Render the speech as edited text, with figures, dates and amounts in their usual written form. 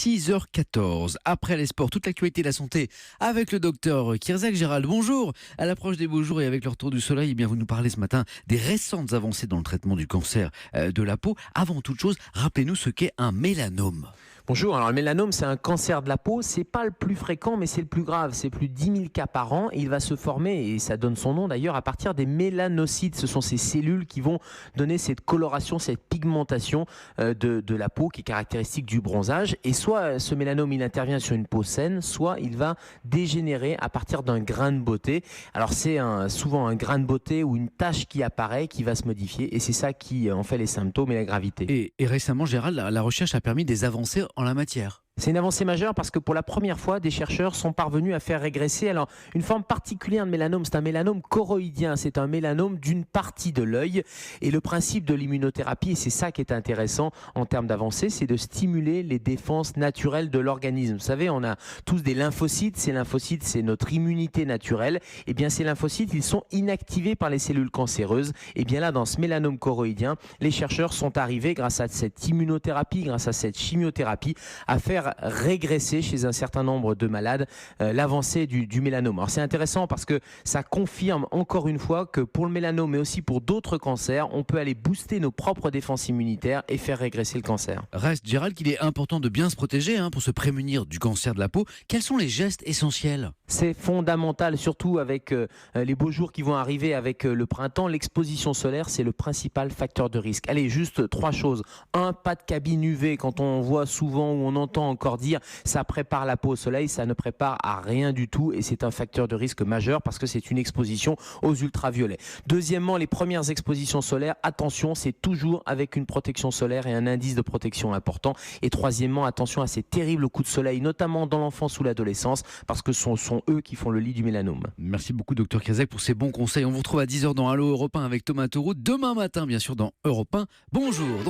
6h14. Après les sports, toute l'actualité de la santé avec le docteur Kierzak. Gérald, bonjour. À l'approche des beaux jours et avec le retour du soleil, vous nous parlez ce matin des récentes avancées dans le traitement du cancer de la peau. Avant toute chose, rappelez-nous ce qu'est un mélanome. Bonjour, alors le mélanome c'est un cancer de la peau, c'est pas le plus fréquent mais c'est le plus grave, c'est plus de 10 000 cas par an et il va se former, et ça donne son nom d'ailleurs, à partir des mélanocytes. Ce sont ces cellules qui vont donner cette coloration, cette pigmentation de la peau qui est caractéristique du bronzage, et soit ce mélanome il intervient sur une peau saine, soit il va dégénérer à partir d'un grain de beauté. Alors c'est souvent un grain de beauté ou une tache qui apparaît, qui va se modifier, et c'est ça qui en fait les symptômes et la gravité. Et récemment, Gérald, la recherche a permis des avancées en la matière. C'est une avancée majeure parce que pour la première fois, des chercheurs sont parvenus à faire régresser une forme particulière de mélanome. C'est un mélanome choroïdien, c'est un mélanome d'une partie de l'œil. Et le principe de l'immunothérapie, et c'est ça qui est intéressant en termes d'avancée, c'est de stimuler les défenses naturelles de l'organisme. Vous savez, on a tous des lymphocytes. Ces lymphocytes, c'est notre immunité naturelle. Et bien ces lymphocytes, ils sont inactivés par les cellules cancéreuses. Et bien là, dans ce mélanome choroïdien, les chercheurs sont arrivés, grâce à cette immunothérapie, grâce à cette chimiothérapie, à faire régresser chez un certain nombre de malades l'avancée du mélanome. Alors c'est intéressant parce que ça confirme encore une fois que pour le mélanome, mais aussi pour d'autres cancers, on peut aller booster nos propres défenses immunitaires et faire régresser le cancer. Reste, Gérald, qu'il est important de bien se protéger pour se prémunir du cancer de la peau. Quels sont les gestes essentiels ? C'est fondamental, surtout avec les beaux jours qui vont arriver avec le printemps. L'exposition solaire, c'est le principal facteur de risque. Allez, juste 3 choses. Pas de cabine UV. Quand on voit souvent ou on entend encore dire ça prépare la peau au soleil, ça ne prépare à rien du tout, et c'est un facteur de risque majeur parce que c'est une exposition aux ultraviolets. Deuxièmement, les premières expositions solaires, attention, c'est toujours avec une protection solaire et un indice de protection important. Et troisièmement, attention à ces terribles coups de soleil, notamment dans l'enfance ou l'adolescence, parce que ce sont eux qui font le lit du mélanome. Merci beaucoup, docteur Kierzak, pour ces bons conseils. On vous retrouve à 10h dans Allo Europe 1 avec Thomas Taureau. Demain matin, bien sûr, dans Europe 1. Bonjour.